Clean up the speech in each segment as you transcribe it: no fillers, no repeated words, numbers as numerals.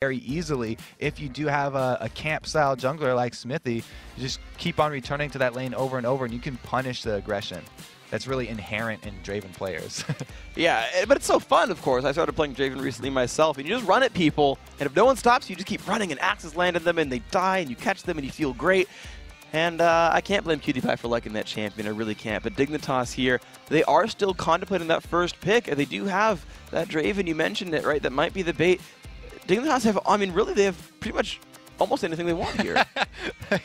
very easily if you do have a camp-style jungler like Smithy. You just keep on returning to that lane over and over, and you can punish the aggression that's really inherent in Draven players. Yeah, but it's so fun, of course. I started playing Draven recently myself, and you just run at people, and if no one stops you, just keep running, and axes land on them, and they die, and you catch them, and you feel great. And I can't blame PewDiePie for liking that champion, I really can't. But Dignitas here, they are still contemplating that first pick, and they do have that Draven, you mentioned it, right? That might be the bait. Dignitas have, I mean, really, they have pretty much almost anything they want here.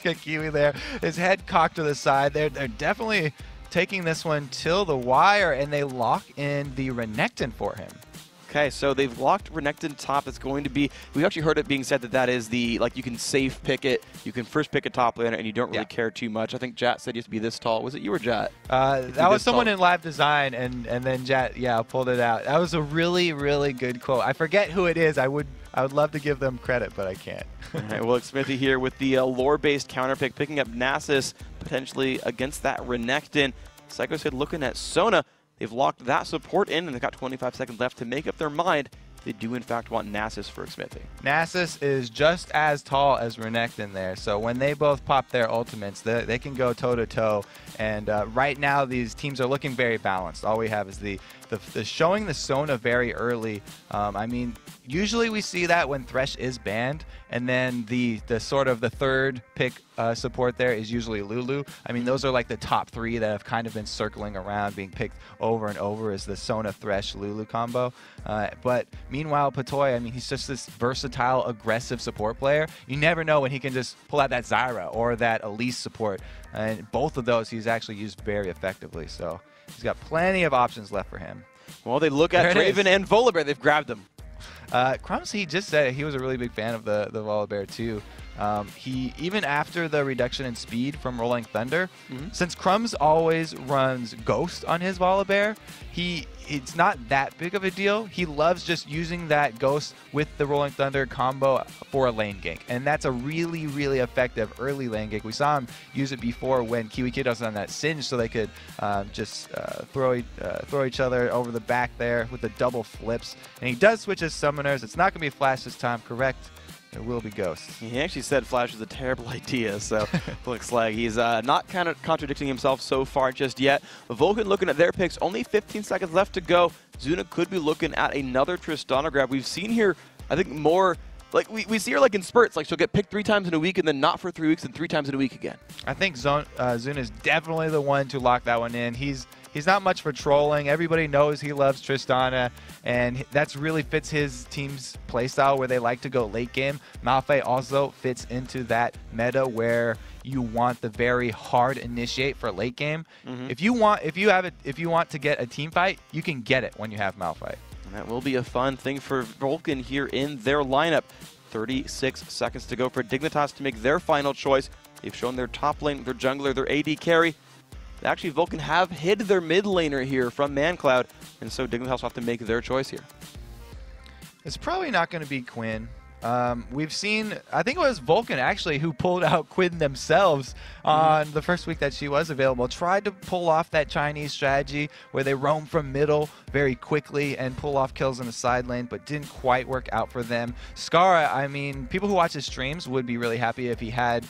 Kiwi there, his head cocked to the side. They're definitely taking this one till the wire, and they lock in the Renekton for him. Okay, so they've locked Renekton top. That's going to be, we actually heard it being said that is the, like, you can safe pick it. You can first pick a top laner, and you don't really care too much. I think Jat said you have to be this tall. Was it you or Jat? That was someone in live design, and then Jat, pulled it out. That was a really, really good quote. I forget who it is. I would love to give them credit, but I can't. All right, well, it's Smithy here with the lore-based counter pick, picking up Nasus potentially against that Renekton. Psycho said looking at Sona. They've locked that support in, and they've got 25 seconds left to make up their mind. They do, in fact, want Nasus for Smithy. Nasus is just as tall as Renekton there, so when they both pop their ultimates, they can go toe-to-toe. And right now, these teams are looking very balanced. All we have is the showing the Sona very early. I mean, usually we see that when Thresh is banned, and then the sort of the third pick support there is usually Lulu. I mean, those are like the top three that have kind of been circling around, being picked over and over as the Sona Thresh Lulu combo. But meanwhile, Patoy, I mean, he's just this versatile, aggressive support player. You never know when he can just pull out that Zyra or that Elise support. And both of those he's actually used very effectively. So he's got plenty of options left for him. Well, they look at Draven and Volibear. They've grabbed him. Crumbs, he just said he was a really big fan of the Volibear too. He, even after the reduction in speed from Rolling Thunder, since Crumbs always runs Ghost on his Volibear, it's not that big of a deal. He loves just using that Ghost with the Rolling Thunder combo for a lane gank, and that's a really, really effective early lane gank. We saw him use it before when Kiwi Kid was on that Singe, so they could just throw each other over the back there with the double flips. And he does switch his summoners. It's not going to be Flash this time, correct? There will be Ghosts. He actually said Flash is a terrible idea, so looks like he's not kind of contradicting himself so far just yet. Vulcan looking at their picks, only 15 seconds left to go. Zuna could be looking at another Tristana grab. We've seen here, I think, more, like we see her like in spurts, like she'll get picked 3 times in a week and then not for 3 weeks and 3 times in a week again. I think Zuna is definitely the one to lock that one in. He's not much for trolling. Everybody knows he loves Tristana, and that's really fits his team's playstyle where they like to go late game. Malphite also fits into that meta where you want the very hard initiate for late game. If you want to get a team fight, you can get it when you have Malphite. And that will be a fun thing for Vulcan here in their lineup. 36 seconds to go for Dignitas to make their final choice. They've shown their top lane, their jungler, their AD carry. Actually, Vulcan have hid their mid laner here from ManCloud, and so Dignitas will have to make their choice here. It's probably not going to be Quinn. We've seen, I think it was Vulcan actually who pulled out Quinn themselves on the first week that she was available. Tried to pull off that Chinese strategy where they roam from middle very quickly and pull off kills in the side lane, but didn't quite work out for them. Skara, I mean, people who watch his streams would be really happy if he had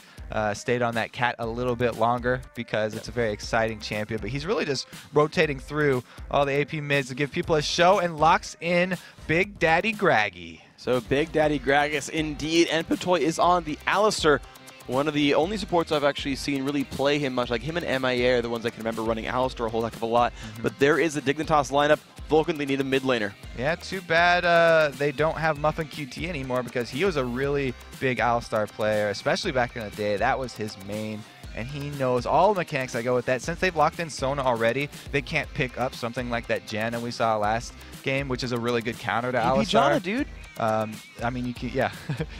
stayed on that cat a little bit longer because it's a very exciting champion, but he's really just rotating through all the AP mids to give people a show and locks in Big Daddy Graggy. So Big Daddy Gragas indeed, and Patoy is on the Alistar. One of the only supports I've actually seen really play him much. Like him and MIA are the ones I can remember running Alistar a whole heck of a lot. But there is a Dignitas lineup. Vulcan, they need a mid laner. Yeah, too bad they don't have Muffin QT anymore because he was a really big Alistar player, especially back in the day. That was his main, and he knows all the mechanics that go with that. Since they've locked in Sona already, they can't pick up something like that Janna we saw last game, which is a really good counter to Alistar. Janna, dude. I mean, you can,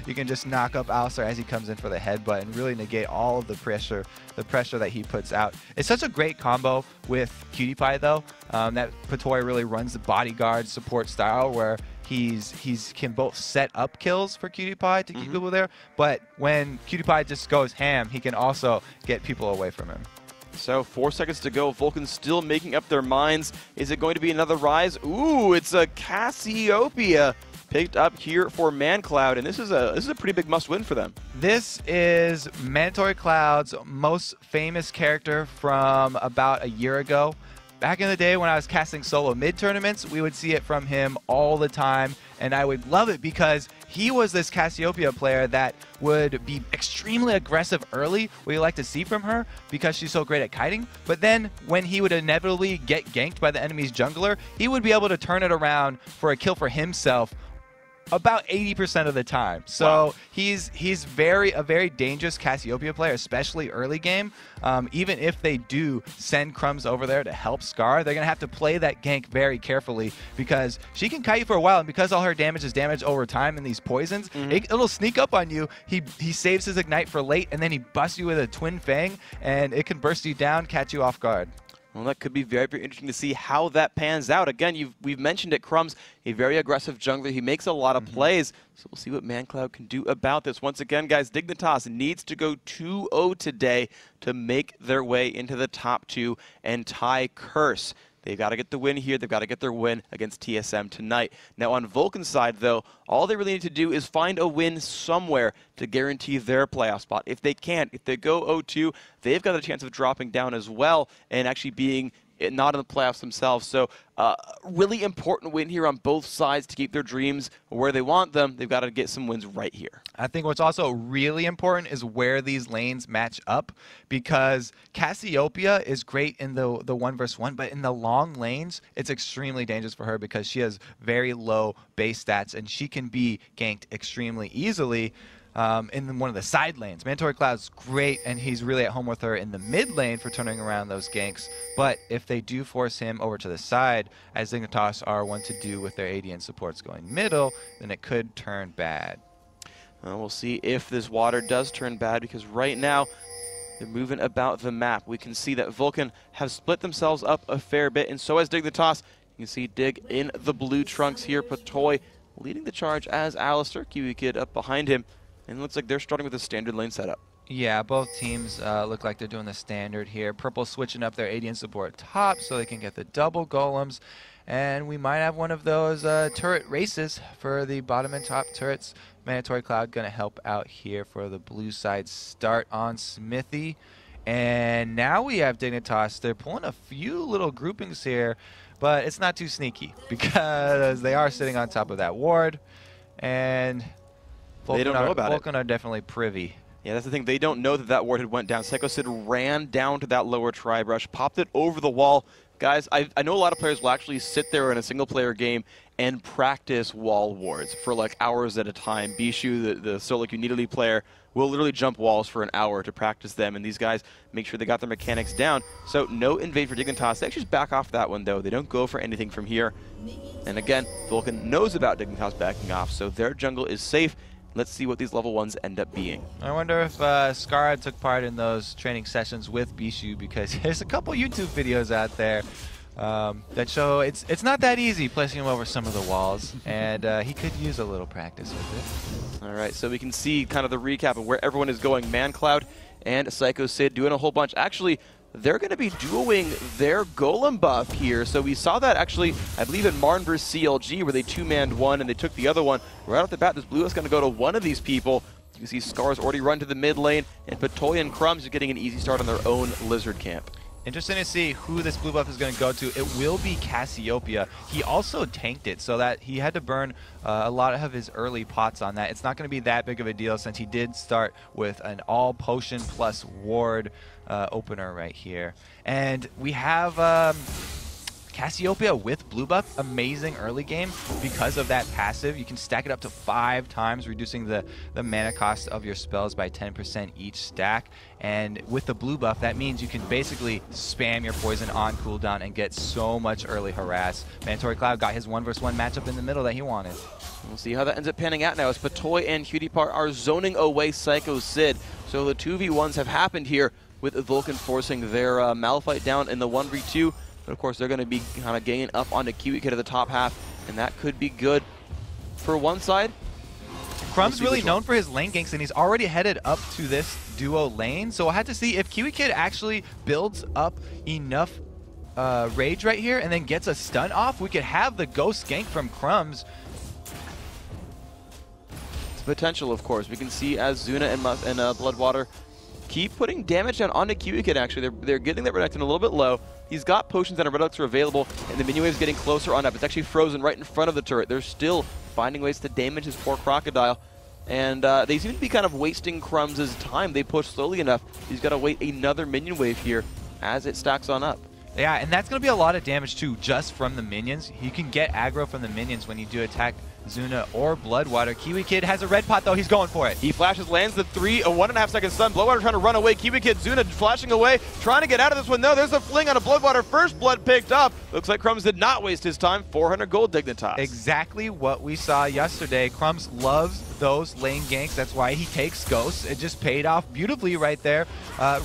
you can just knock up Alistar as he comes in for the headbutt and really negate all of the pressure that he puts out. It's such a great combo with PewDiePie though. That Patoy really runs the bodyguard support style where he's can both set up kills for PewDiePie to keep people there, but when PewDiePie just goes ham, he can also get people away from him. So 4 seconds to go. Vulcan still making up their minds. Is it going to be another Rise? Ooh, it's a Cassiopeia picked up here for ManCloud, and this is a pretty big must-win for them. This is Mandatory Cloud's most famous character from about a year ago. Back in the day when I was casting solo mid tournaments, we would see it from him all the time, and I would love it because he was this Cassiopeia player that would be extremely aggressive early, what you like to see from her because she's so great at kiting. But then when he would inevitably get ganked by the enemy's jungler, he would be able to turn it around for a kill for himself about 80% of the time. So wow. he's a very dangerous Cassiopeia player, especially early game. Even if they do send Crumbs over there to help Scar, they're going to have to play that gank very carefully because she can kite you for a while, and because all her damage is damage over time in these poisons, it'll sneak up on you. He saves his Ignite for late, and then he busts you with a Twin Fang, and it can burst you down, catch you off guard. Well, that could be very, very interesting to see how that pans out. Again, we've mentioned it, Crumbs, a very aggressive jungler. He makes a lot of plays, so we'll see what ManCloud can do about this. Once again, guys, Dignitas needs to go 2-0 today to make their way into the top 2 and tie Curse. They've got to get the win here. They've got to get their win against TSM tonight. Now, on Vulcan's side, though, all they really need to do is find a win somewhere to guarantee their playoff spot. If they can't, if they go 0-2, they've got a chance of dropping down as well and actually being not in the playoffs themselves. So really important win here on both sides to keep their dreams where they want them. They've got to get some wins right here. I think what's also really important is where these lanes match up, because Cassiopeia is great in the 1v1, but in the long lanes, it's extremely dangerous for her because she has very low base stats and she can be ganked extremely easily. In one of the side lanes. Mandatory Cloud's great, and he's really at home with her in the mid lane for turning around those ganks. But if they do force him over to the side, as Dignitas are one to do with their AD and supports going middle, then it could turn bad. We'll see if this water does turn bad, because right now they're moving about the map. We can see that Vulcan have split themselves up a fair bit, and so has Dignitas. You can see Dig in the blue trunks here. Patoy leading the charge as Alistair. Kiwi Kid up behind him. And it looks like they're starting with a standard lane setup. Yeah, both teams look like they're doing the standard here. Purple switching up their AD and support top so they can get the double golems. And we might have one of those turret races for the bottom and top turrets. Mandatory Cloud going to help out here for the blue side start on Smithy. And now we have Dignitas. They're pulling a few little groupings here, but it's not too sneaky because they are sitting on top of that ward. And they don't know about it. Vulcan are definitely privy. Yeah, that's the thing. They don't know that that ward had went down. Psycho Sid ran down to that lower tri-brush, popped it over the wall. Guys, I know a lot of players will actually sit there in a single-player game and practice wall wards for like hours at a time. Bishu, the solo Unity player, will literally jump walls for an hour to practice them, and these guys make sure they got their mechanics down. So no invade for Dignitas. They actually just back off that one, though. They don't go for anything from here. And again, Vulcan knows about Dignitas backing off, so their jungle is safe. Let's see what these level 1s end up being. I wonder if Skara took part in those training sessions with Bishu, because there's a couple YouTube videos out there that show it's not that easy placing him over some of the walls, and he could use a little practice with it. All right, so we can see kind of the recap of where everyone is going. ManCloud and Psycho Sid doing a whole bunch. Actually, they're going to be dueling their golem buff here. So we saw that actually, I believe, in Marn vs. CLG, where they two-manned one and they took the other one. Right off the bat, this blue is going to go to one of these people. You can see Scar's already run to the mid lane, and Patoy and Crumbs are getting an easy start on their own Lizard camp. Interesting to see who this blue buff is going to go to. It will be Cassiopeia. He also tanked it, so that he had to burn a lot of his early pots on that. It's not going to be that big of a deal since he did start with an all potion plus ward opener right here. And we have Cassiopeia with blue buff, amazing early game because of that passive. You can stack it up to 5 times, reducing the mana cost of your spells by 10% each stack. And with the blue buff, that means you can basically spam your poison on cooldown and get so much early harass. Mandatory Cloud got his 1v1 matchup in the middle that he wanted. We'll see how that ends up panning out now as Patoy and Cutie-Par are zoning away Psycho Sid. So the 2v1s have happened here with Vulcan forcing their Malphite down in the 1v2. But of course, they're going to be kind of ganging up onto Kiwi Kid at the top half, and that could be good for one side. Crumb's really known for his lane ganks, and he's already headed up to this duo lane. So we'll have to see if Kiwi Kid actually builds up enough rage right here and then gets a stun off. We could have the ghost gank from Crumbs. potential, of course. We can see as Zuna and Bloodwater keep putting damage down onto Kiwi Kid, actually. They're getting that Renekton a little bit low. He's got potions and Redox are available, and the minion wave's getting closer on up. It's actually frozen right in front of the turret. They're still finding ways to damage his poor Crocodile. And they seem to be kind of wasting Crumbs' time. They push slowly enough. He's got to wait another minion wave here as it stacks on up. Yeah, and that's going to be a lot of damage too, just from the minions. You can get aggro from the minions when you do attack Zuna or Bloodwater. Kiwi Kid has a red pot though, he's going for it. He flashes, lands the 1.5 second stun. Bloodwater trying to run away. Kiwi Kid, Zuna flashing away, trying to get out of this one. No, there's a fling on a Bloodwater. First blood picked up. Looks like Crumbs did not waste his time. 400 gold Dignitas. Exactly what we saw yesterday. Crumbs loves those lane ganks. That's why he takes ghosts. It just paid off beautifully right there.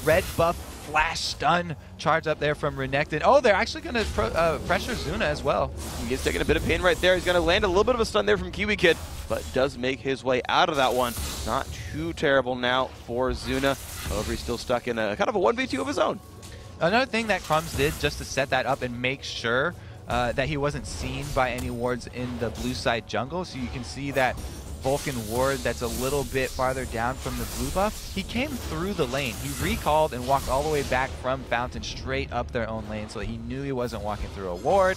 Red buff flash stun charge up there from Renekton. Oh, they're actually going to pressure Zuna as well. He's taking a bit of pain right there. He's going to land a little bit of a stun there from Kiwi Kid, but does make his way out of that one. Not too terrible now for Zuna. However, he's still stuck in a kind of a 1v2 of his own. Another thing that Crumbs did just to set that up and make sure that he wasn't seen by any wards in the blue side jungle. So you can see that Vulcan ward that's a little bit farther down from the blue buff. He came through the lane. He recalled and walked all the way back from Fountain straight up their own lane, so he knew he wasn't walking through a ward.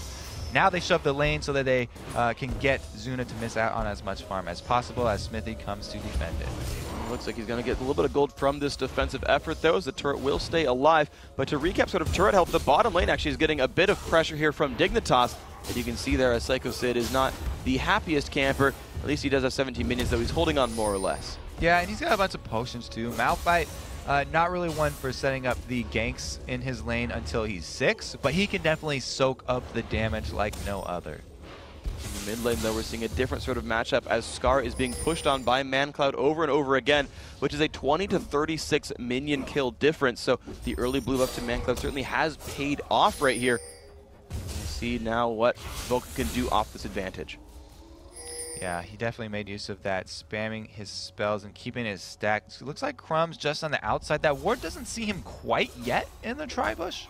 Now they shove the lane so that they can get Zuna to miss out on as much farm as possible as Smithy comes to defend it. Looks like he's going to get a little bit of gold from this defensive effort, though, as the turret will stay alive. But to recap sort of turret health, the bottom lane actually is getting a bit of pressure here from Dignitas. And you can see there, as Psycho Sid is not the happiest camper. At least he does have 17 minions, though he's holding on more or less. Yeah, and he's got a bunch of potions, too. Malphite, not really one for setting up the ganks in his lane until he's 6, but he can definitely soak up the damage like no other. In the mid lane, though, we're seeing a different sort of matchup as Scar is being pushed on by ManCloud over and over again, which is a 20 to 36 minion kill difference. So the early blue buff to ManCloud certainly has paid off right here. We'll see now what Vulcan can do off this advantage. Yeah, he definitely made use of that, spamming his spells and keeping his stack. So it looks like Crumbs just on the outside. That ward doesn't see him quite yet in the tri-bush.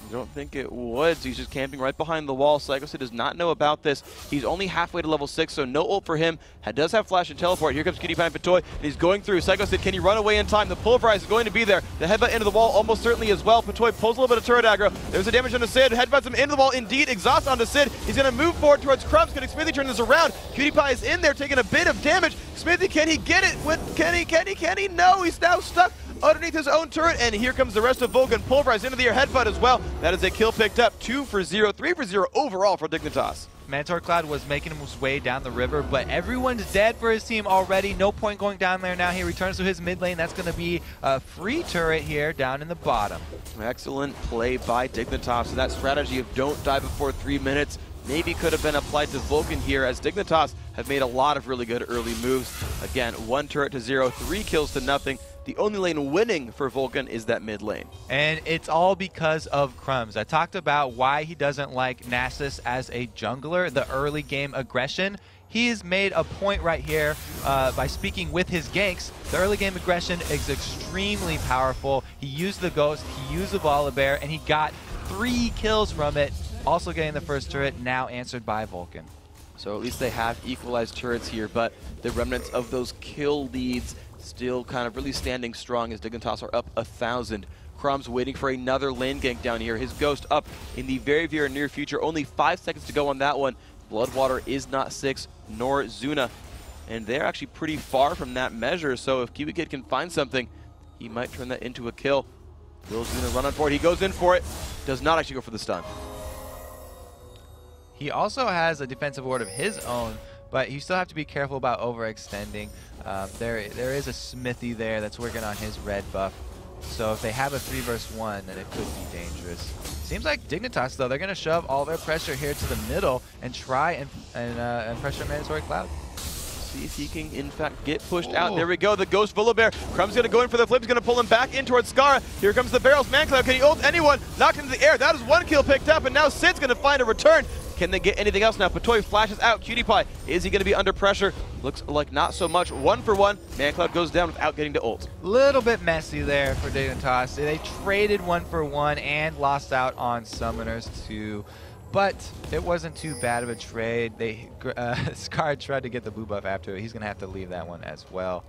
I don't think it would. So he's just camping right behind the wall. Psycho Sid does not know about this. He's only halfway to level 6, so no ult for him. Does have flash and teleport. Here comes Cutie Pie and Patoy, and he's going through. Psycho Sid, can he run away in time? The pulverize is going to be there. The headbutt into the wall almost certainly as well. Patoy pulls a little bit of turret aggro. There's a damage on the Sid. Headbutts him into the wall. Indeed, exhaust onto Sid. He's going to move forward towards Crumbs. Can Smithy turn this around? Cutie Pie is in there taking a bit of damage. Smithy, can he get it? Can he? No, he's now stuck underneath his own turret, and here comes the rest of Vulcan. Pulverized into the air, headbutt as well. That is a kill picked up. 2 for 0, 3 for 0 overall for Dignitas. Mantor Cloud was making his way down the river, but everyone's dead for his team already. No point going down there now. He returns to his mid lane. That's going to be a free turret here down in the bottom. Excellent play by Dignitas. So that strategy of don't die before 3 minutes maybe could have been applied to Vulcan here, as Dignitas have made a lot of really good early moves. Again, 1 turret to 0, 3 kills to nothing. The only lane winning for Vulcan is that mid lane. And it's all because of Crumbs. I talked about why he doesn't like Nasus as a jungler, the early game aggression. He has made a point right here by speaking with his ganks. The early game aggression is extremely powerful. He used the Ghost, he used the Volibear, and he got 3 kills from it. Also getting the first turret, now answered by Vulcan. So at least they have equalized turrets here, but the remnants of those kill leads still kind of really standing strong as Dignitas are up 1,000. Crumbs waiting for another lane gank down here. His Ghost up in the very, very near future. Only 5 seconds to go on that one. Bloodwater is not 6, nor Zuna. And they're actually pretty far from that measure, so if Kiwi Kid can find something, he might turn that into a kill. Will Zuna run on forward? He goes in for it. Does not actually go for the stun. He also has a defensive ward of his own, but you still have to be careful about overextending. There is a Smithy there that's working on his red buff. So if they have a 3 versus 1, then it could be dangerous. Seems like Dignitas, though, they're going to shove all their pressure here to the middle and try and pressure Mandatory Cloud. See if he can, in fact, get pushed out. There we go, the Ghost Volibear. Crumb's going to go in for the flip. He's going to pull him back in towards Scar. Here comes the barrels. ManCloud, can he ult anyone? Knocked into the air. That is 1 kill picked up, and now Sid's going to find a return. Can they get anything else now? Patoy flashes out. Cutie Pie, is he going to be under pressure? Looks like not so much. 1 for 1. ManCloud goes down without getting to ult. Little bit messy there for Dignitas. They traded 1 for 1 and lost out on summoners to but it wasn't too bad of a trade. Scar tried to get the blue buff after it. He's going to have to leave that one as well.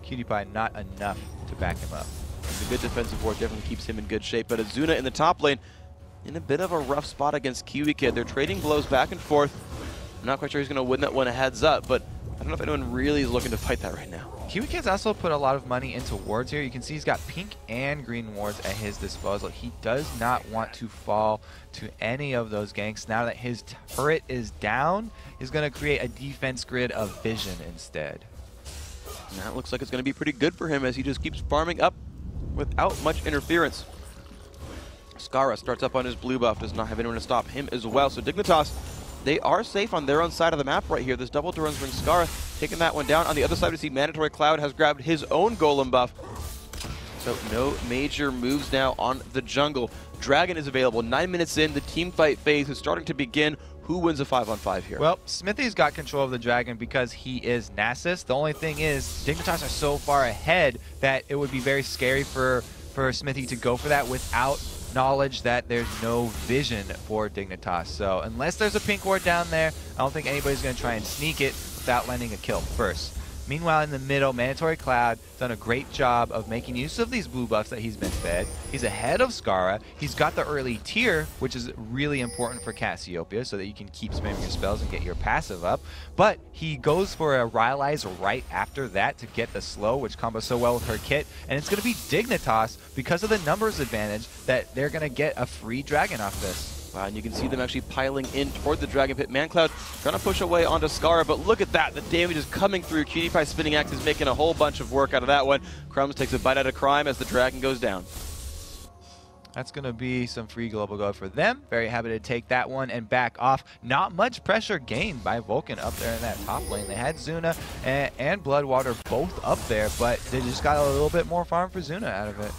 Cutie Pie not enough to back him up. The good defensive board definitely keeps him in good shape, but Azuna in the top lane in a bit of a rough spot against Kiwi Kid. They're trading blows back and forth. I'm not quite sure he's going to win that one heads up, but I don't know if anyone really is looking to fight that right now. Kiwi Kid's also put a lot of money into wards here. You can see he's got pink and green wards at his disposal. He does not want to fall to any of those ganks. Now that his turret is down, he's going to create a defense grid of vision instead. And that looks like it's going to be pretty good for him as he just keeps farming up without much interference. Skara starts up on his blue buff, does not have anyone to stop him as well. So Dignitas, they are safe on their own side of the map right here. This double to runs brings Skara taking that one down. On the other side, we see Mandatory Cloud has grabbed his own golem buff. So no major moves now on the jungle. Dragon is available. 9 minutes in, the team fight phase is starting to begin. Who wins a 5-on-5 here? Well, Smithy's got control of the Dragon because he is Nasus. The only thing is, Dignitas are so far ahead that it would be very scary for Smithy to go for that without knowledge that there's no vision for Dignitas. So unless there's a pink ward down there, I don't think anybody's going to try and sneak it without landing a kill first. Meanwhile, in the middle, Mandatory Cloud done a great job of making use of these blue buffs that he's been fed. He's ahead of Skara. He's got the early tier, which is really important for Cassiopeia so that you can keep spamming your spells and get your passive up. But he goes for a Rylai's right after that to get the slow, which combos so well with her kit. And it's going to be Dignitas, because of the numbers advantage, that they're going to get a free dragon off this. Wow, and you can see them actually piling in toward the Dragon Pit. ManCloud trying to push away onto Skara, but look at that. The damage is coming through. Cutie Pie spinning axe is making a whole bunch of work out of that one. Crumbs takes a bite out of crime as the Dragon goes down. That's going to be some free global gold for them. Very happy to take that one and back off. Not much pressure gained by Vulcan up there in that top lane. They had Zuna and Bloodwater both up there, but they just got a little bit more farm for Zuna out of it.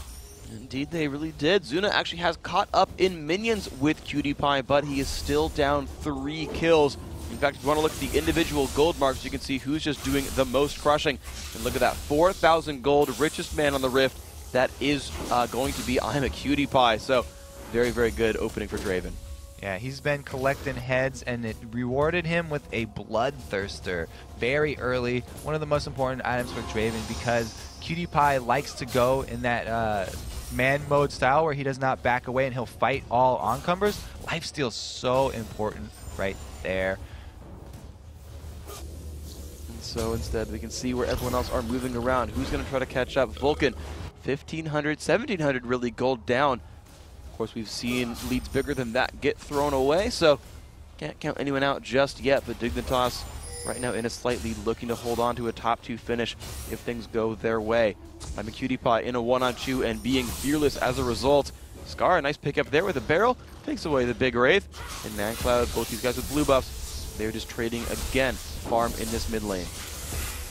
Indeed, they really did. Zuna actually has caught up in minions with Cutie Pie, but he is still down 3 kills. In fact, if you want to look at the individual gold marks, you can see who's just doing the most crushing. And look at that, 4,000 gold, richest man on the Rift. That is going to be I'm a Cutie Pie. So very, very good opening for Draven. Yeah, he's been collecting heads, and it rewarded him with a Bloodthirster very early. One of the most important items for Draven, because Cutie Pie likes to go in that man mode style where he does not back away and he'll fight all oncumbers. Lifesteal's so important right there. And so instead we can see where everyone else are moving around. Who's going to try to catch up? Vulcan, 1,500, 1,700 really gold down. Of course, we've seen leads bigger than that get thrown away, so can't count anyone out just yet. But Dignitas right now in a slightly looking to hold on to a top 2 finish if things go their way. I'm a Cutie Pie in a 1-on-2 and being fearless as a result. Scar, a nice pickup there with a barrel, takes away the big Wraith. And ManCloud, both these guys with blue buffs, they're just trading again, farm in this mid lane.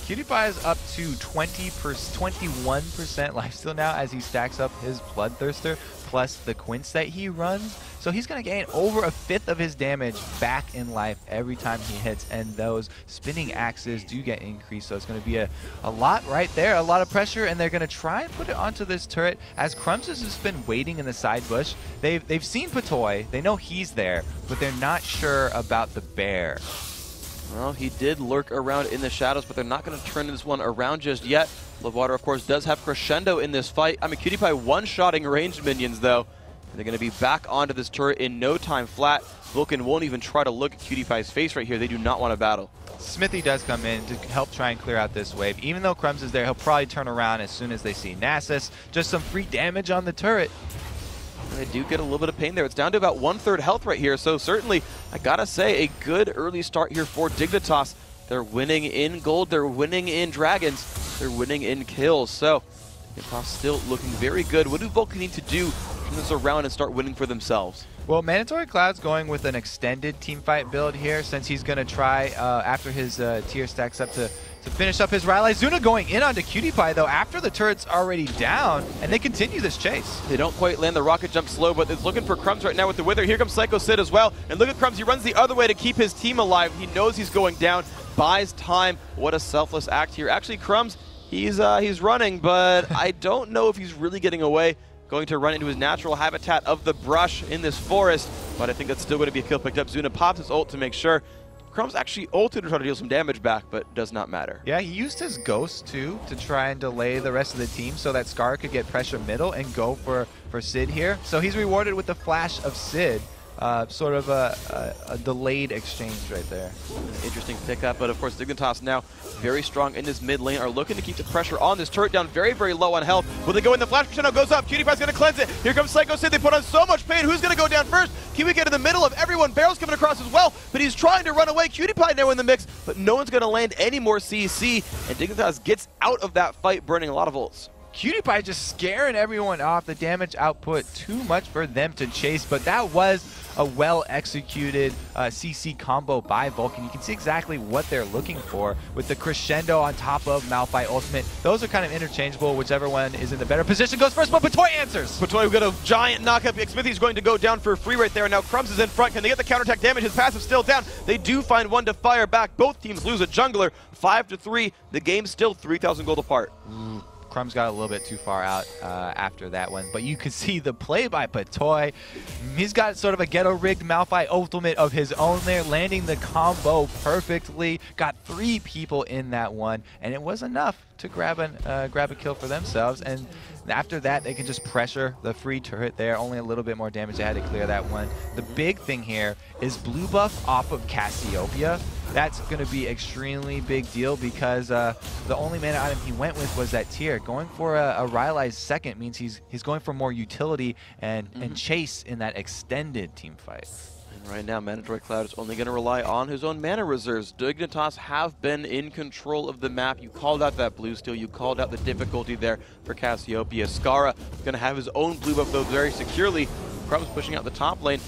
Cutie Pie is up to 21% lifesteal now as he stacks up his Bloodthirster plus the Quince that he runs. So he's going to gain over 1/5 of his damage back in life every time he hits, and those spinning axes do get increased. So it's going to be a lot right there, a lot of pressure, and they're going to try and put it onto this turret as Crumbs has just been waiting in the side bush. They've seen Patoy, they know he's there, but they're not sure about the bear. Well, he did lurk around in the shadows, but they're not going to turn this one around just yet. Bloodwater, of course, does have Crescendo in this fight. I'm a Cutie Pie one-shotting ranged minions, though. And they're going to be back onto this turret in no time flat. Vulcan won't even try to look at Cutie Pie's face right here. They do not want to battle. Smithy does come in to help try and clear out this wave. Even though Crumbs is there, he'll probably turn around as soon as they see Nasus. Just some free damage on the turret. They do get a little bit of pain there. It's down to about 1/3 health right here, so certainly, I gotta say, a good early start here for Dignitas. They're winning in gold, they're winning in dragons, they're winning in kills, so Dignitas still looking very good. What do Vulcan need to do to turn this around and start winning for themselves? Well, Mandatory Cloud's going with an extended teamfight build here, since he's going to try, after his tier stacks up, to finish up his Rylai. Zuna going in onto Cutie Pie, though, after the turret's already down, and they continue this chase. They don't quite land the rocket jump slow, but it's looking for Crumbs right now with the Wither. Here comes Psycho Sid as well, and look at Crumbs. He runs the other way to keep his team alive. He knows he's going down, buys time. What a selfless act here. Actually, Crumbs, he's running, but I don't know if he's really getting away. Going to run into his natural habitat of the brush in this forest. but I think that's still going to be a kill picked up. Zuna pops his ult to make sure. Crumbs actually ulted to try to deal some damage back, but does not matter. Yeah, he used his Ghost, too, to try and delay the rest of the team so that Scar could get pressure middle and go for Sid here. So he's rewarded with the flash of Sid. Sort of a delayed exchange right there. Interesting pickup, but of course Dignitas now very strong in this mid lane, are looking to keep the pressure on this turret down very, very low on health. Will they go in? The flash crescendo goes up. Cutie Pie's going to cleanse it. Here comes Psycho Sid. They put on so much pain. Who's going to go down first? Kiwi get in the middle of everyone. Barrel's coming across as well, but he's trying to run away. Cutie Pie now in the mix, but no one's going to land any more CC, and Dignitas gets out of that fight, burning a lot of ults. Cutie Pie just scaring everyone off. The damage output too much for them to chase, but that was a well-executed CC combo by Vulcan. You can see exactly what they're looking for with the crescendo on top of Malphite ultimate. Those are kind of interchangeable. Whichever one is in the better position goes first, but Patoy answers. Patoy got a giant knockup. Smithy's going to go down for free right there, and now Crumbs is in front. Can they get the counterattack damage? His passive still down. They do find one to fire back. Both teams lose a jungler. 5-3. The game's still 3,000 gold apart. Crumbs got a little bit too far out after that one, but you can see the play by Patoy. He's got sort of a ghetto-rigged Malphite ultimate of his own there, landing the combo perfectly. Got 3 people in that one, and it was enough to grab a kill for themselves. And after that, they can just pressure the free turret there. Only a little bit more damage. They had to clear that one. The big thing here is blue buff off of Cassiopeia. That's going to be extremely big deal because the only mana item he went with was that tier. Going for a Rylai's second means he's going for more utility and chase in that extended team fight. And right now, Mandatory Cloud is only going to rely on his own mana reserves. Dignitas have been in control of the map. You called out that blue steal. You called out the difficulty there for Cassiopeia. Skara is going to have his own blue buff, though, very securely. Crumbs pushing out the top lane.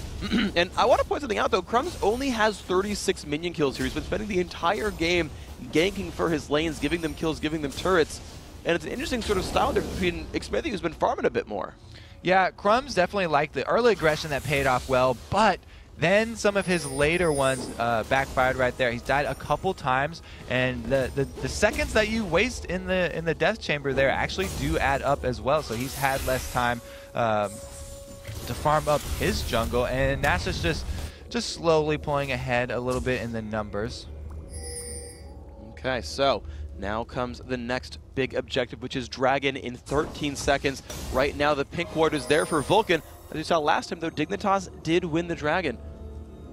And I want to point something out, though. Crumbs only has 36 minion kills here. He's been spending the entire game ganking for his lanes, giving them kills, giving them turrets. And it's an interesting sort of style difference between Xmithie, who's been farming a bit more. Yeah, Crumbs definitely liked the early aggression that paid off well, but then some of his later ones backfired right there. He's died a couple times, and the seconds that you waste in the death chamber there actually do add up as well. So he's had less time to farm up his jungle, and Nasa's just slowly pulling ahead a little bit in the numbers. Okay, so now comes the next big objective, which is Dragon in 13 seconds. Right now, the pink ward is there for Vulcan. As you saw last time, though, Dignitas did win the Dragon.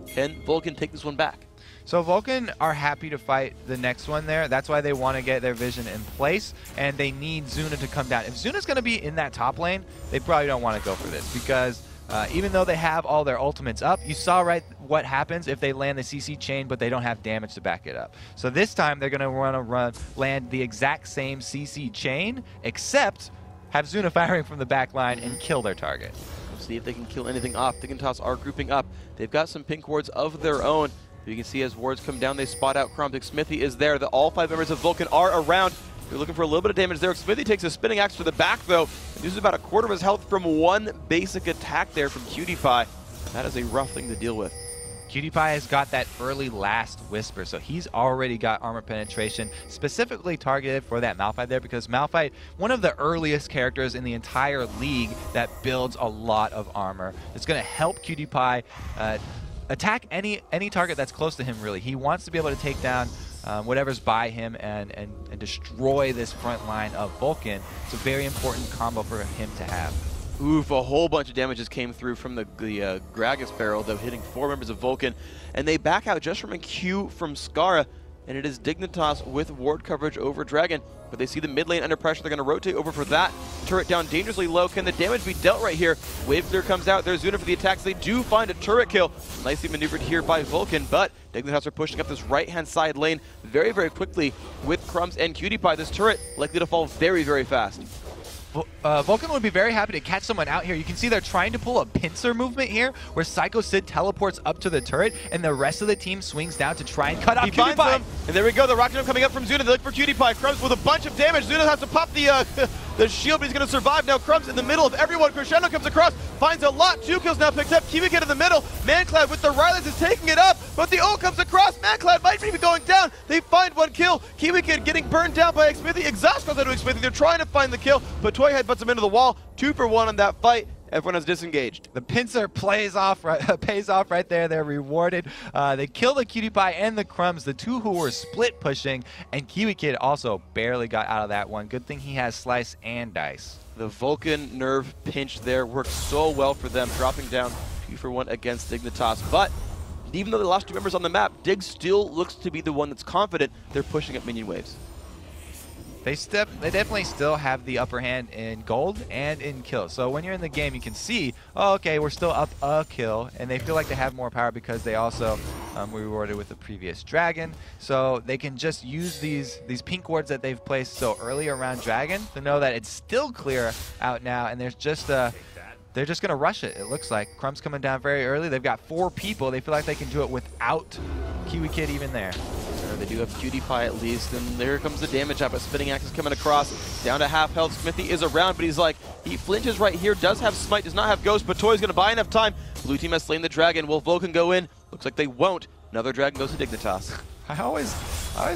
Can Vulcan take this one back? So Vulcan are happy to fight the next one there. That's why they want to get their vision in place, and they need Zuna to come down. If Zuna's going to be in that top lane, they probably don't want to go for this because even though they have all their ultimates up, you saw right what happens if they land the CC chain, but they don't have damage to back it up. So this time they're going to want to land the exact same CC chain, except have Zuna firing from the back line and kill their target. We'll see if they can kill anything off. Dignitas are grouping up. They've got some pink wards of their own. You can see as wards come down, they spot out Crumbs. Xmithie is there. All 5 members of Vulcan are around. They're looking for a little bit of damage there. Xmithie takes a spinning axe to the back, though. He uses about a quarter of his health from one basic attack there from Cutie Pie. That is a rough thing to deal with. Cutie Pie has got that early last whisper, so he's already got armor penetration specifically targeted for that Malphite there, because Malphite, one of the earliest characters in the entire league that builds a lot of armor. It's going to help Cutie Pie attack any target that's close to him, really. He wants to be able to take down whatever's by him and destroy this front line of Vulcan. It's a very important combo for him to have. Oof, a whole bunch of damages came through from the Gragas barrel, though, hitting 4 members of Vulcan. And they back out just from a Q from Skara, and it is Dignitas with ward coverage over Dragon. But they see the mid lane under pressure. They're going to rotate over for that. Turret down dangerously low. Can the damage be dealt right here? Wave clear comes out. There's Zuna for the attacks. They do find a turret kill. Nicely maneuvered here by Vulcan, but Dignitas are pushing up this right-hand side lane very, very quickly with Crumbs and Cutie Pie. This turret likely to fall very, very fast. Vulcan would be very happy to catch someone out here. You can see they're trying to pull a pincer movement here where Psycho Sid teleports up to the turret and the rest of the team swings down to try and cut off Cutie Pie. And there we go, the rocket jump coming up from Zuna. They look for Cutie Pie. Crumbs with a bunch of damage. Zuna has to pop the shield, but he's going to survive. Now Crumbs in the middle of everyone. Crescendo comes across, finds a lot. 2 kills now picked up. Kiwi Kid in the middle. Mancloud with the Rylands is taking it up, but the ult comes across. Mancloud might be going down. They find 1 kill. Kiwi Kid getting burned down by Xmithie. Exhaust goes out to Xmithie. They're trying to find the kill, but Toy headbutts him into the wall. 2 for 1 on that fight, Everyone has disengaged. The pincer pays off right there. They're rewarded. They kill the Cutie Pie and the Crumbs, the two who were split pushing, and Kiwi Kid also barely got out of that one. Good thing he has Slice and Dice. The Vulcan nerve pinch there worked so well for them, dropping down 2-for-1 against Dignitas. But even though they lost 2 members on the map, Dig still looks to be the one that's confident. They're pushing up minion waves. They definitely still have the upper hand in gold and in kills. So when you're in the game, you can see, oh, okay, we're still up a kill, and they feel like they have more power because they also were rewarded with the previous dragon. So they can just use these pink wards that they've placed so early around dragon to know that it's still clear out now, and there's just they're just going to rush it, it looks like. Crumb's coming down very early. They've got 4 people. They feel like they can do it without Kiwi Kid even there. They do have Cutie Pie at least, and there comes the damage up. A Spinning Axe is coming across. Down to half health. Smithy is around, but he's like, he flinches right here, does have Smite, does not have Ghost, but Toy's going to buy enough time. Blue team has slain the dragon. Will Vulcan go in? Looks like they won't. Another dragon goes to Dignitas. I always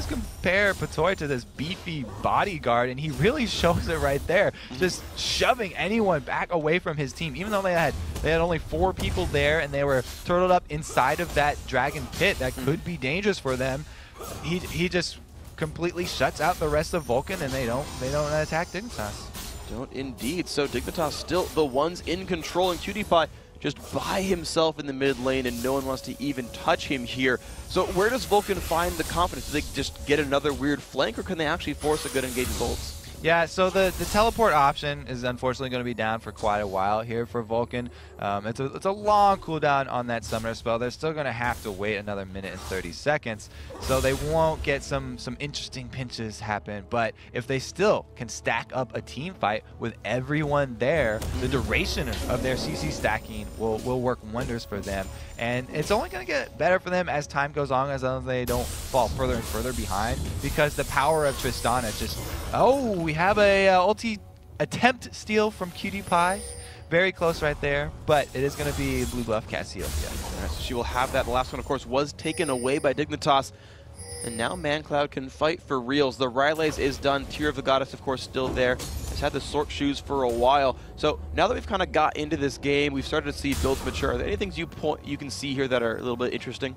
compare Patoy to this beefy bodyguard, and he really shows it right there. Just shoving anyone back away from his team, even though they had only 4 people there, and they were turtled up inside of that dragon pit that could be dangerous for them. He just completely shuts out the rest of Vulcan, and they don't attack Dignitas. Don't indeed. So Dignitas still the ones in control, and Cutie Pie just by himself in the mid lane, and no one wants to even touch him here. So where does Vulcan find the confidence? Do they just get another weird flank, or can they actually force a good engage with ults? Yeah, so the teleport option is unfortunately going to be down for quite a while here for Vulcan. It's a long cooldown on that summoner spell. They're still going to have to wait another minute and 30 seconds, so they won't get some interesting pinches happen. But if they still can stack up a team fight with everyone there, the duration of their CC stacking will work wonders for them. And it's only going to get better for them as time goes on, as long as they don't fall further and further behind, because the power of Tristana just... Oh, we have a ulti attempt steal from Cutie Pie. Very close right there, but it is going to be blue buff Cassiopeia. Right, so she will have that. The last one, of course, was taken away by Dignitas. And now ManCloud can fight for reals. The Rylays is done. Tear of the Goddess, of course, still there. Has had the Sork Shoes for a while. So now that we've kind of got into this game, we've started to see builds mature. Are there any things you can see here that are a little bit interesting?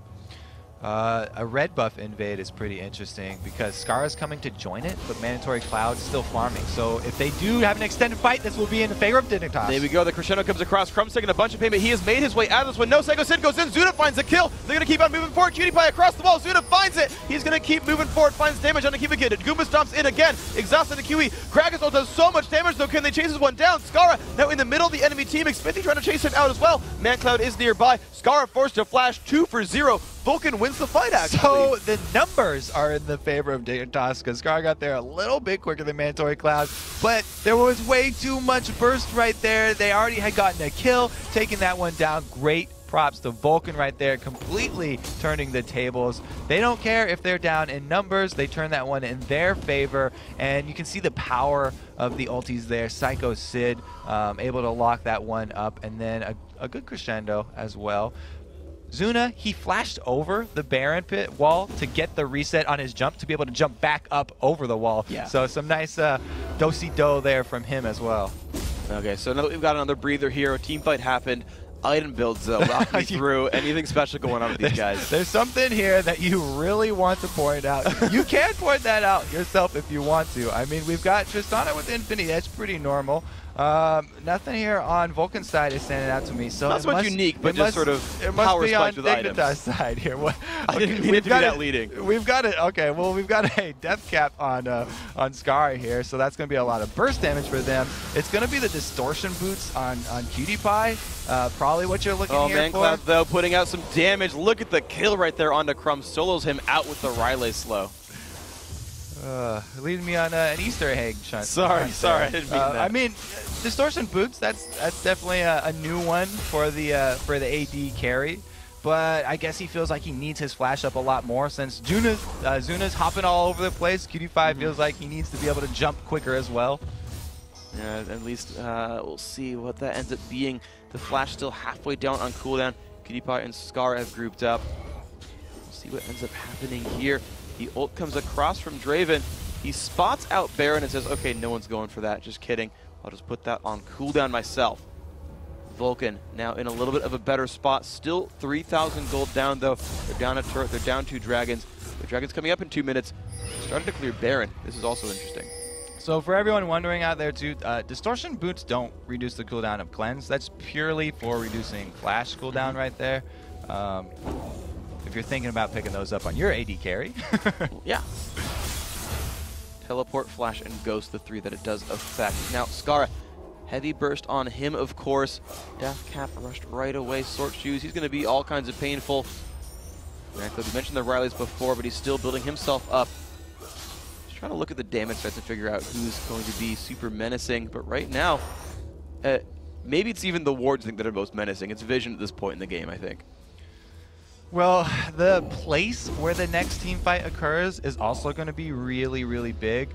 A red buff invade is pretty interesting because Scar is coming to join it, but Mandatory Cloud's still farming. So if they do have an extended fight, this will be in favor of Dignitas. There we go. The crescendo comes across. Crumb's taking a bunch of payment. He has made his way out of this one. No Psycho Sin goes in. Zuna finds the kill. They're going to keep on moving forward. Cutie Pie across the wall. Zuna finds it. He's going to keep moving forward. Finds damage on the Kiwi Kid. Goomba stomps in again. Exhausted the Kiwi. Krakus ult does so much damage, though. Can they chase this one down? Skara now in the middle of the enemy team. Xmithy trying to chase him out as well. ManCloud is nearby. Skara forced to flash 2 for 0. Vulcan wins the fight, actually. So the numbers are in the favor of Dignitas because Scar got there a little bit quicker than Mandatory Cloud, but there was way too much burst right there. They already had gotten a kill, taking that one down. Great props to Vulcan right there, completely turning the tables. They don't care if they're down in numbers. They turn that one in their favor, and you can see the power of the ultis there. Psycho Sid able to lock that one up, and then a good crescendo as well. Zuna, he flashed over the Baron pit wall to get the reset on his jump to be able to jump back up over the wall. Yeah. So some nice do-si-do there from him as well. Okay, so now that we've got another breather here, a team fight happened. Item builds, walk me through anything special going on with these guys. There's something here that you really want to point out. You can point that out yourself if you want to. I mean, we've got Tristana with Infinity. That's pretty normal. Nothing here on Vulcan's side is standing out to me. So not so much unique, but just sort of power spiked with items. Dignitas side here. I didn't mean to do that leading. We've got it. Okay, well, we've got a death cap on Scar here, so that's going to be a lot of burst damage for them. It's going to be the distortion boots on Cutie Pie. Probably what you're looking here for. ManCloud, though, putting out some damage. Look at the kill right there onto Crumb. Solos him out with the Riley slow. Leading me on an Easter egg shunt. Sorry, I didn't mean that. I mean, distortion boots. That's definitely a new one for the AD carry. But I guess he feels like he needs his flash up a lot more since Zuna's hopping all over the place. Cutie Pie feels like he needs to be able to jump quicker as well. Yeah, at least we'll see what that ends up being. The flash still halfway down on cooldown. Cutie Pie and Scar have grouped up. We'll see what ends up happening here. The ult comes across from Draven. He spots out Baron and says, okay, no one's going for that. Just kidding. I'll just put that on cooldown myself. Vulcan now in a little bit of a better spot. Still 3,000 gold down, though. They're down a turret. They're down 2 dragons. The dragons coming up in 2 minutes. Starting to clear Baron. This is also interesting. So for everyone wondering out there too, distortion boots don't reduce the cooldown of cleanse. That's purely for reducing flash cooldown right there. If you're thinking about picking those up on your AD carry. Yeah. Teleport, flash, and ghost, the 3 that it does affect. Now Skara, heavy burst on him, of course. Death Cap rushed right away. Sword Shoes, he's going to be all kinds of painful. Frankly, we mentioned the Rileys before, but he's still building himself up. He's trying to look at the damage stats to figure out who's going to be super menacing. But right now, maybe it's even the wards I think that are most menacing. It's Vision at this point in the game, I think. Well, the place where the next team fight occurs is also going to be really, really big.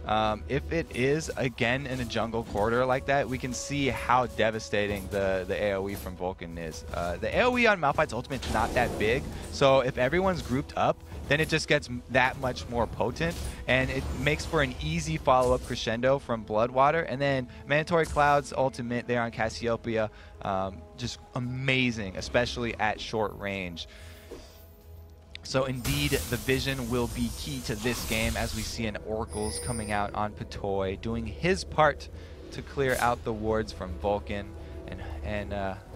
If it is, again, in a jungle corridor like that, we can see how devastating the AoE from Vulcan is. The AoE on Malphite's ultimate is not that big, so if everyone's grouped up, then it just gets that much more potent, and it makes for an easy follow-up crescendo from Bloodwater. And then Mandatory Cloud's ultimate there on Cassiopeia, just amazing, especially at short range. So indeed, the Vision will be key to this game, as we see an Oracles coming out on Patoy, doing his part to clear out the wards from Vulcan and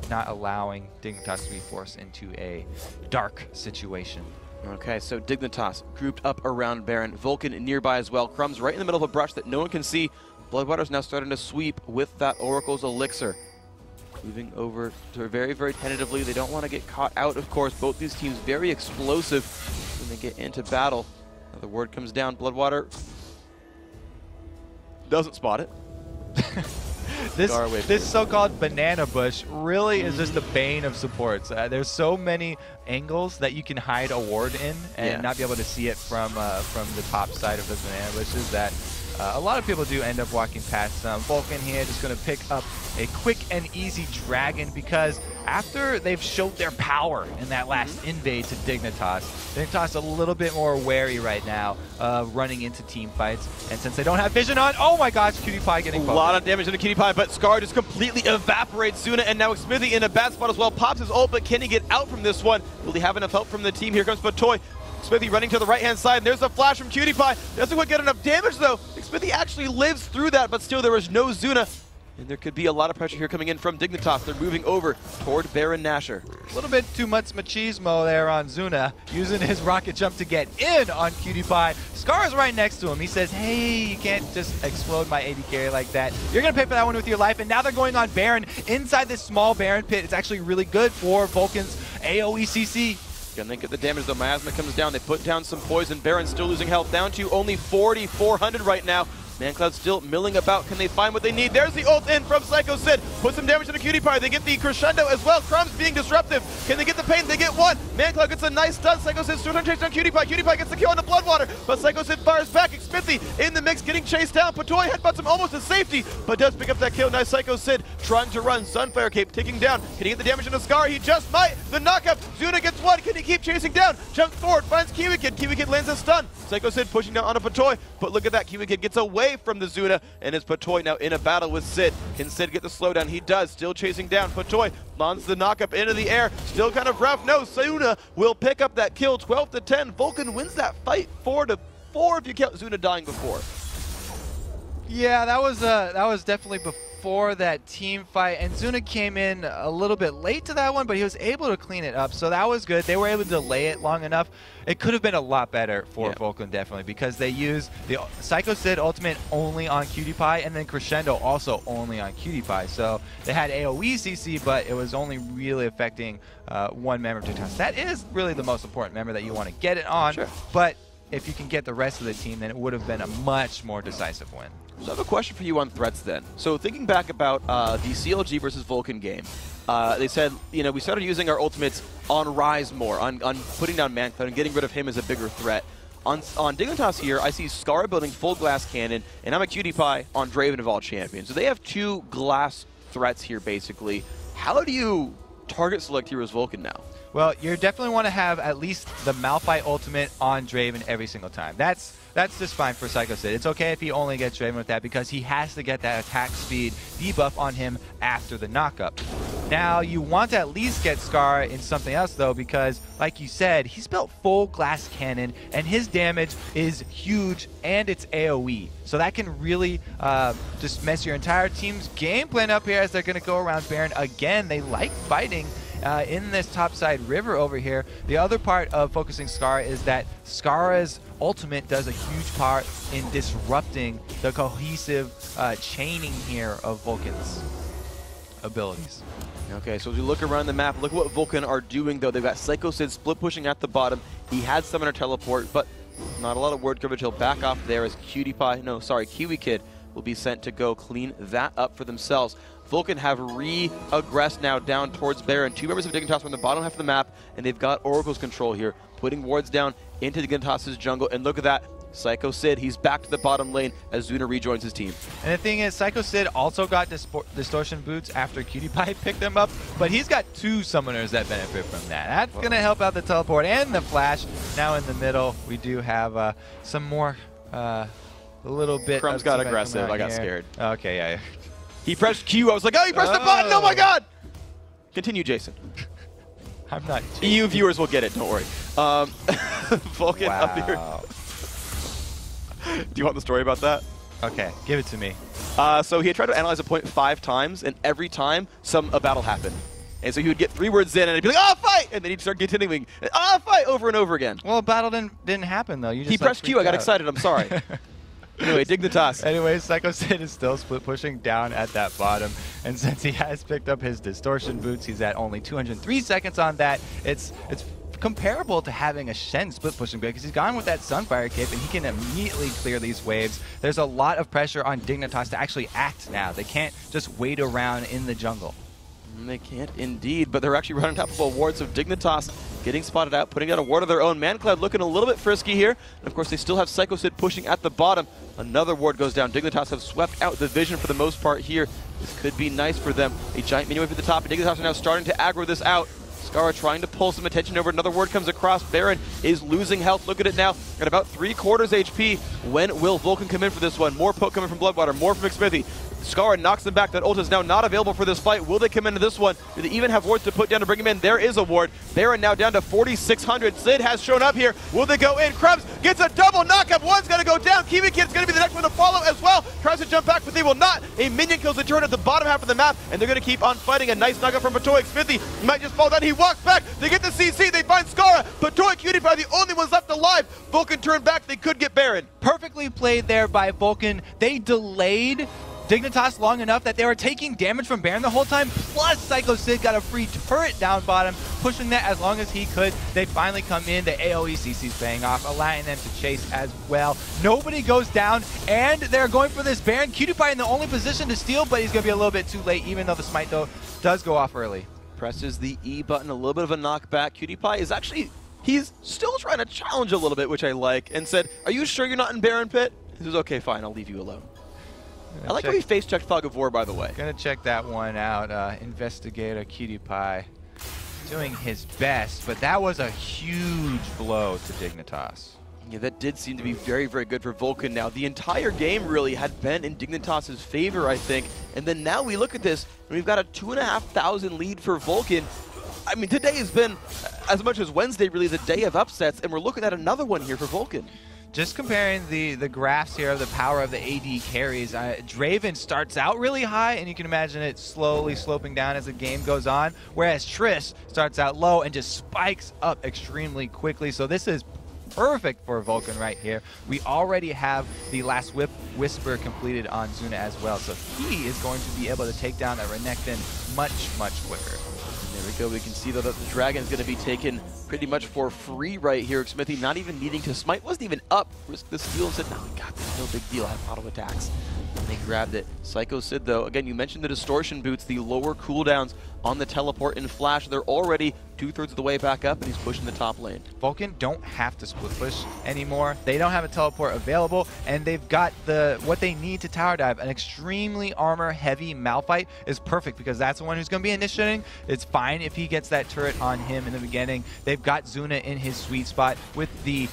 not allowing Dignitas to be forced into a dark situation. Okay, so Dignitas grouped up around Baron. Vulcan nearby as well. Crumbs right in the middle of a brush that no one can see. Bloodwater's now starting to sweep with that Oracle's Elixir. Moving over to very, very tentatively. They don't want to get caught out, of course. Both these teams very explosive when they get into battle. Now the word comes Bloodwater doesn't spot it. This so-called banana bush really is just the bane of supports. There's so many angles that you can hide a ward in and not be able to see it from the top side of the banana bushes that a lot of people do end up walking past them. Vulcan here just going to pick up a quick and easy dragon, because after they've showed their power in that last invade to Dignitas a little bit more wary right now running into team fights. And since they don't have vision on, oh my gosh, Cutie Pie getting a lot of damage into Cutie Pie, but Scar just completely evaporates Zuna, and now Smithy in a bad spot as well. Pops his ult, but can he get out from this one? Will he have enough help from the team? Here comes Patoy. Smithy running to the right-hand side, and there's a flash from Cutie Pie. Doesn't quite get enough damage, though. Smithy actually lives through that, but still there was no Zuna. And there could be a lot of pressure here coming in from Dignitas. They're moving over toward Baron Nashor. A little bit too much machismo there on Zuna, using his rocket jump to get in on Cutie Pie. Scar is right next to him. He says, hey, you can't just explode my AD carry like that. You're going to pay for that one with your life. And now they're going on Baron inside this small Baron pit. It's actually really good for Vulcan's AoE CC. Gonna get the damage though. Miasma comes down. They put down some poison. Baron's still losing health, down to only 4,400 right now. ManCloud still milling about. Can they find what they need? There's the ult in from Psycho Sid. Put some damage to the Cutie Pie. They get the crescendo as well. Crumbs being disruptive. Can they get the pain? They get one. ManCloud gets a nice stun. Psycho Sid still trying to chase down Cutie Pie. Cutie Pie gets the kill on the Bloodwater, but Psycho Sid fires back. Smithy in the mix, getting chased down. Patoy headbutts him almost to safety, but does pick up that kill. Nice Psycho Sid trying to run. Sunfire Cape ticking down. Can he get the damage on the Scar? He just might. The knockup. Zuna gets one. Can he keep chasing down? Jumps forward, finds Kiwi Kid. Kiwi Kid lands a stun. Psycho Sid pushing down onto Patoy, but look at that. Kiwi Kid gets away from the Zuna, and it's Patoy now in a battle with Sid. Can Sid get the slowdown? He does. Still chasing down. Patoy launches the knockup into the air. Still kind of rough. No, Zuna will pick up that kill. 12-10. Vulcan wins that fight 4-4 if you count Zuna dying before. Yeah, that was definitely before that team fight, and Zuna came in a little bit late to that one, but he was able to clean it up, so that was good. They were able to delay it long enough. It could have been a lot better for Vulcan, definitely, because they used the Psycho Sid ultimate only on Cutie Pie, and then Crescendo also only on Cutie Pie. So they had AoE CC, but it was only really affecting one member of Dignitas. That is really the most important member that you want to get it on, but if you can get the rest of the team, then it would have been a much more decisive win. So I have a question for you on threats then. So thinking back about the CLG versus Vulcan game, they said, you know, we started using our ultimates on Rise more, on putting down ManCloud and getting rid of him as a bigger threat. On Dignitas here, I see Scar building full glass cannon, and I'm a Cutie Pie on Draven of all champions. So they have two glass threats here, basically. How do you target select here as Vulcan now? Well, you definitely want to have at least the Malphite ultimate on Draven every single time. That's just fine for Psycho Sid. It's okay if he only gets Draven with that, because he has to get that attack speed debuff on him after the knockup. Now, you want to at least get Scar in something else, though, because, like you said, he's built full glass cannon, and his damage is huge, and it's AoE. So that can really just mess your entire team's game plan up here as they're going to go around Baron again. They like fighting in this topside river over here. The other part of focusing Scar is that Scar's ultimate does a huge part in disrupting the cohesive chaining here of Vulcan's abilities. Okay, so as we look around the map, look what Vulcan are doing, though. They've got Psycho Sid split pushing at the bottom. He had Summoner Teleport, but not a lot of word coverage. He'll back off there as Kiwi Kid will be sent to go clean that up for themselves. Vulcan have re-aggressed now down towards Baron. 2 members of Dignitas are on the bottom half of the map, and they've got Oracle's control here, putting wards down into Dignitas' jungle. And look at that. Psycho Sid, he's back to the bottom lane as Zuna rejoins his team. And the thing is, Psycho Sid also got Distortion Boots after PewDiePie picked them up, but he's got 2 summoners that benefit from that. That's going to help out the teleport and the flash. Now in the middle, we do have some more, a little bit. Crumb's got aggressive. I got scared. Okay, yeah. He pressed Q. I was like, oh, he pressed the button. Oh my God. Continue, Jason. I'm not. EU viewers will get it. Don't worry. Vulcan up here. Do you want the story about that? Okay, give it to me. So he had tried to analyze a point 5 times, and every time a battle happened. And so he would get 3 words in, and he'd be like, "Oh, fight!" And then he'd start continuing, "Oh, fight!" over and over again. Well, a battle didn't happen though. You just he pressed Q. I got excited. I'm sorry. Anyway, Dignitas. Anyway, Psycho Sid is still split pushing down at that bottom, and since he has picked up his Distortion Boots, he's at only 203 seconds on that. It's comparable to having a Shen split pushing because he's gone with that Sunfire cape and he can immediately clear these waves. There's a lot of pressure on Dignitas to actually act now. They can't just wait around in the jungle. They can't indeed, but they're actually running top of a ward, so Dignitas getting spotted out, putting out a ward of their own. ManCloud looking a little bit frisky here, and of course they still have Psycho Sid pushing at the bottom. Another ward goes down. Dignitas have swept out the vision for the most part here. This could be nice for them. A giant minion wave at the top, and Dignitas are now starting to aggro this out. Scar trying to pull some attention over. Another ward comes across. Baron is losing health. Look at it now. At about 3/4 HP. When will Vulcan come in for this one? More poke coming from Bloodwater. More from McSmithy. Scar knocks them back. That ult is now not available for this fight. Will they come into this one? Do they even have wards to put down to bring him in? There is a ward. Baron now down to 4,600. Sid has shown up here. Will they go in? Krebs gets a double knockup. One's going to go down. Kiwi Kid's going to be the next one to follow as well. Tries to jump back, but they will not. A minion kills the turret at the bottom half of the map, and they're going to keep on fighting. A nice knockup from Patoy. Smithy might just fall down. He walks back. They get the CC. They find Scar. Patoy, PewDiePie are the only ones left alive. Vulcan turned back. They could get Baron. Perfectly played there by Vulcan. They delayed Dignitas long enough that they were taking damage from Baron the whole time, plus Psycho Sid got a free turret down bottom, pushing that as long as he could. They finally come in, the AoE CC's paying off, allowing them to chase as well. Nobody goes down, and they're going for this Baron. PewDiePie in the only position to steal, but he's going to be a little bit too late, even though the smite though does go off early. Presses the E button, a little bit of a knockback. PewDiePie is actually, he's still trying to challenge a little bit, which I like, and said, "Are you sure you're not in Baron pit?" He says, "Okay, fine, I'll leave you alone." I like how he face-checked Fog of War, by the way. Gonna check that one out. Investigator PewDiePie doing his best, but that was a huge blow to Dignitas. Yeah, that did seem to be very, very good for Vulcan now. The entire game really had been in Dignitas' favor, I think. And then now we look at this, and we've got a 2,500 lead for Vulcan. I mean, today has been, as much as Wednesday, really the day of upsets, and we're looking at another one here for Vulcan. Just comparing the graphs here of the power of the AD carries, Draven starts out really high, and you can imagine it slowly sloping down as the game goes on, whereas Triss starts out low and just spikes up extremely quickly. So this is perfect for Vulcan right here. We already have the last Whisper completed on Zuna as well, so he is going to be able to take down that Renekton much, much quicker. There we go. We can see, though, that the Dragon is going to be taken pretty much for free right here. Smithy not even needing to smite. Wasn't even up. Risked the steal and said, "No, we got this. No big deal. I have auto attacks." And they grabbed it. Psycho Sid, though, again, you mentioned the Distortion Boots, the lower cooldowns on the teleport and flash. They're already 2/3 of the way back up, and he's pushing the top lane. Vulcan don't have to split push anymore. They don't have a teleport available, and they've got what they need to tower dive. An extremely armor-heavy Malphite is perfect because that's the one who's going to be initiating. It's fine if he gets that turret on him in the beginning. They've got Zuna in his sweet spot with the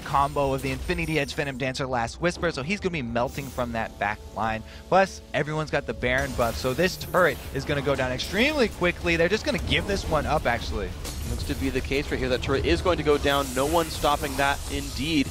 combo of the Infinity Edge Phantom Dancer Last Whisper, so he's going to be melting from that back line. Plus, everyone's got the Baron buff, so this turret is going to go down extremely quickly. They're just going to give this one up, actually. Looks to be the case right here. That turret is going to go down. No one stopping that, indeed.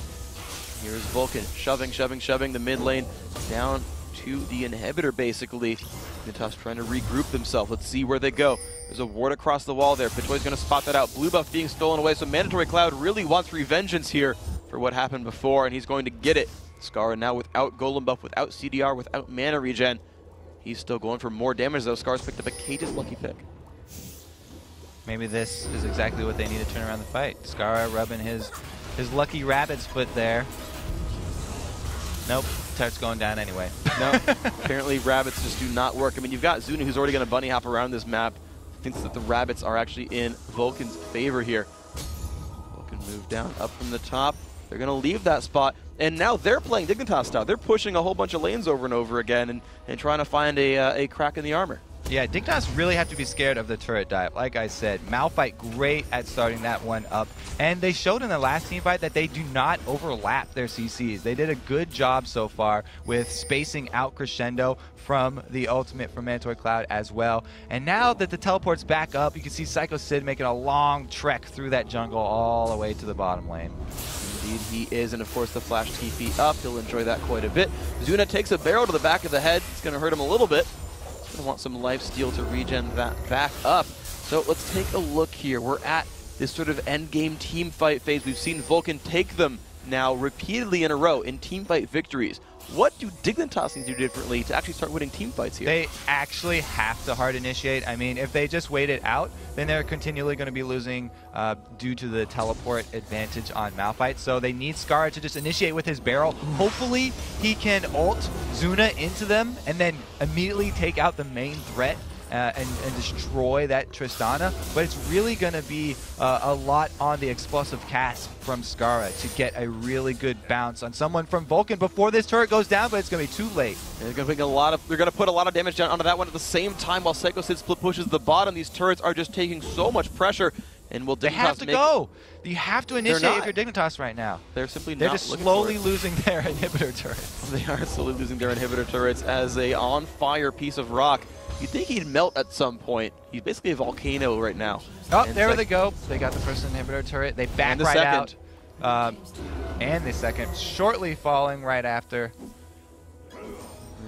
Here's Vulcan shoving the mid lane down to the inhibitor, basically. Dignitas trying to regroup themselves. Let's see where they go. There's a ward across the wall there. Pitoy's going to spot that out. Blue buff being stolen away, so Mandatory Cloud really wants revengeance here for what happened before, and he's going to get it. Scar now without Golem buff, without CDR, without mana regen. He's still going for more damage, though. Scar's picked up a Cage's lucky pick. Maybe this is exactly what they need to turn around the fight. Scar rubbing his lucky rabbit's foot there. Nope, turret's going down anyway. No, apparently rabbits just do not work. I mean, you've got Zuna, who's already going to bunny hop around this map. Thinks that the rabbits are actually in Vulcan's favor here. Vulcan move down up from the top. They're going to leave that spot, and now they're playing Dignitas style. They're pushing a whole bunch of lanes over and over again and trying to find a crack in the armor. Yeah, Dignitas really have to be scared of the turret dive. Like I said, Malphite great at starting that one up. And they showed in the last team fight that they do not overlap their CCs. They did a good job so far with spacing out Crescendo from the ultimate from Mandatory Cloud as well. And now that the teleport's back up, you can see Psycho Sid making a long trek through that jungle all the way to the bottom lane. Indeed he is, and of course the flash TP up. He'll enjoy that quite a bit. Zuna takes a barrel to the back of the head. It's going to hurt him a little bit. I want some life steal to regen that back up. So let's take a look here. We're at this sort of end game team fight phase. We've seen Vulcan take them now repeatedly in a row in team fight victories. What do Dignitas need to do differently to actually start winning team fights here? They actually have to hard initiate. I mean, if they just wait it out, then they're continually going to be losing due to the teleport advantage on Malphite. So they need Scar to just initiate with his barrel. Hopefully, he can ult Zuna into them and then immediately take out the main threat and destroy that Tristana. But it's really going to be a lot on the explosive cast from Scarra to get a really good bounce on someone from Vulcan before this turret goes down, but it's going to be too late. They're going to put a lot of damage down onto that one at the same time while Psycho Sid split pushes the bottom. These turrets are just taking so much pressure. And will Dignitas they have to go. You have to initiate if you're Dignitas right now. They're simply They're not just slowly losing their inhibitor turrets. They are slowly losing their inhibitor turrets as a on-fire piece of rock. You'd think he'd melt at some point. He's basically a volcano right now. Oh, and there they go. They got the first inhibitor turret. They back right out. And the second shortly falling right after.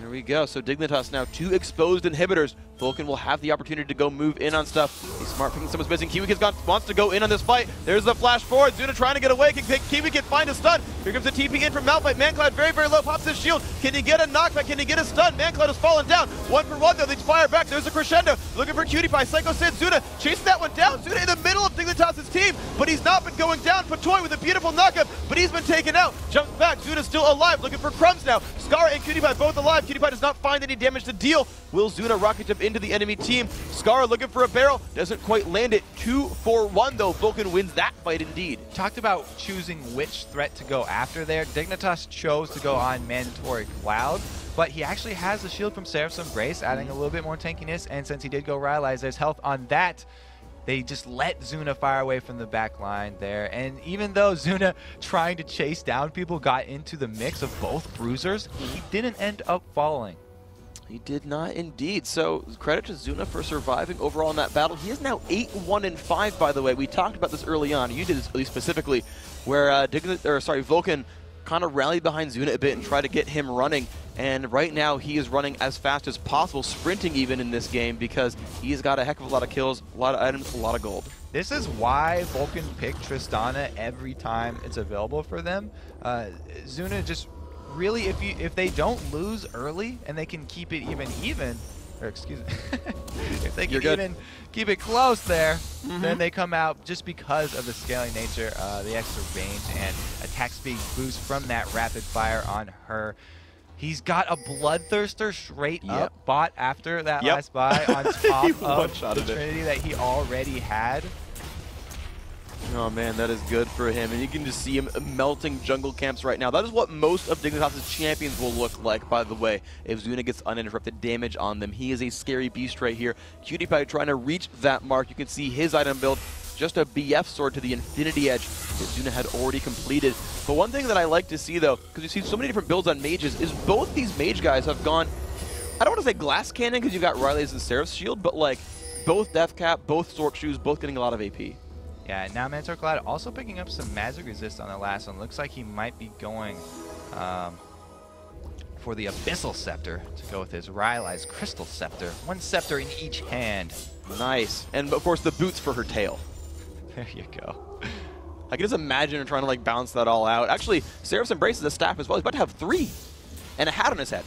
There we go. So Dignitas now 2 exposed inhibitors. Vulcan will have the opportunity to go move in on stuff. He's smart picking someone's missing. Kiwi wants to go in on this fight. There's the flash forward. Zuna trying to get away. Kiwi can find a stun. Here comes the TP in from Malphite. Mancloud very, very low. Pops his shield. Can he get a knockback? Can he get a stun? Mancloud has fallen down. 1 for 1 though. They fire back. There's a Crescendo. Looking for Cutie Pie. Psycho Sid. Zuna chasing that one down. Zuna in the middle of Dignitas' team, but he's not been going down. Patoy with a beautiful knockup, but he's been taken out. Jumps back. Zuna's still alive. Looking for crumbs now. Scar and Cutie Pie both alive. Cutie Pie does not find any damage to deal. Will Zuna rocket jump into the enemy team? Scar looking for a barrel, doesn't quite land it. 2 for 1 though. Vulcan wins that fight indeed. Talked about choosing which threat to go after there. Dignitas chose to go on Mandatory Cloud, but he actually has the shield from Seraph's Embrace, adding a little bit more tankiness, and since he did go Rylai's, there's health on that. They just let Zuna fire away from the back line there. And even though Zuna trying to chase down people got into the mix of both bruisers, he didn't end up falling. He did not indeed. So credit to Zuna for surviving overall in that battle. He is now 8-1-5, by the way. We talked about this early on. You did this at least specifically, where Vulcan kind of rallied behind Zuna a bit and tried to get him running. And right now he is running as fast as possible, sprinting even in this game, because he's got a heck of a lot of kills, a lot of items, a lot of gold. This is why Vulcan picked Tristana every time it's available for them. Zuna just really, if they don't lose early and they can keep it even, or excuse me, if they can keep it close there, then they come out just because of the scaling nature, the extra range and attack speed boost from that rapid fire on her. He's got a Bloodthirster straight up bought after that last buy on top of the Trinity that he already had. Oh man, that is good for him, and you can just see him melting jungle camps right now. That is what most of Dignitas' champions will look like, by the way, if Zuna gets uninterrupted damage on them. He is a scary beast right here. QtPie trying to reach that mark. You can see his item build, just a BF sword to the Infinity Edge that Zuna had already completed. But one thing that I like to see, though, because you see so many different builds on mages, is both these mage guys have gone, I don't want to say glass cannon because you've got Riley's and Seraph's shield, but like both Death Cap, both Sork Shoes, both getting a lot of AP. Yeah, now Mantor Cloud also picking up some magic resist on the last one. Looks like he might be going for the Abyssal Scepter to go with his Riley's Crystal Scepter. One scepter in each hand. Nice. And of course the boots for her tail. There you go. I can just imagine her trying to like balance that all out. Actually, Seraph's embraces a staff as well. He's about to have 3 and a hat on his head.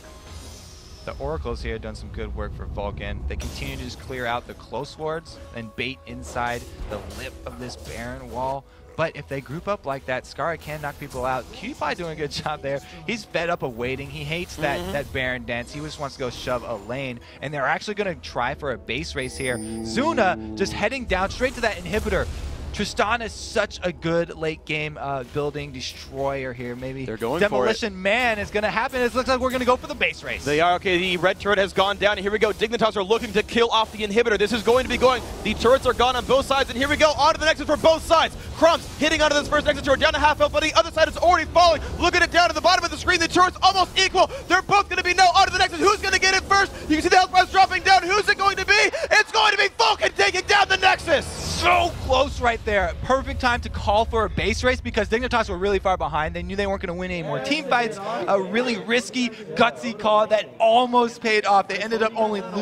The Oracles here done some good work for Vulcan. They continue to just clear out the close wards and bait inside the lip of this Baron wall. But if they group up like that, Skara can knock people out. QtPie doing a good job there. He's fed up of waiting. He hates that Baron dance. He just wants to go shove a lane. And they're actually going to try for a base race here. Zuna just heading down straight to that inhibitor. Tristan is such a good late game building destroyer here. Maybe they're going Demolition for it. Man is going to happen. It looks like we're going to go for the base race. They are. Okay, the red turret has gone down, and here we go. Dignitas are looking to kill off the inhibitor. This is going to be going. The turrets are gone on both sides, and here we go. On to the Nexus for both sides. Crumbs hitting onto this first Nexus turret, down to half health, but the other side is already falling. Look at it down to the bottom of the screen. The turret's almost equal. They're both going to be now onto the Nexus. Who's going to get it first? You can see the health price dropping down. Who's it going to be? It's going to be Vulcan taking down the Nexus. So close right there. Perfect time to call for a base race because Dignitas were really far behind. They knew they weren't going to win any more team fights. A really risky, gutsy call that almost paid off. They ended up only losing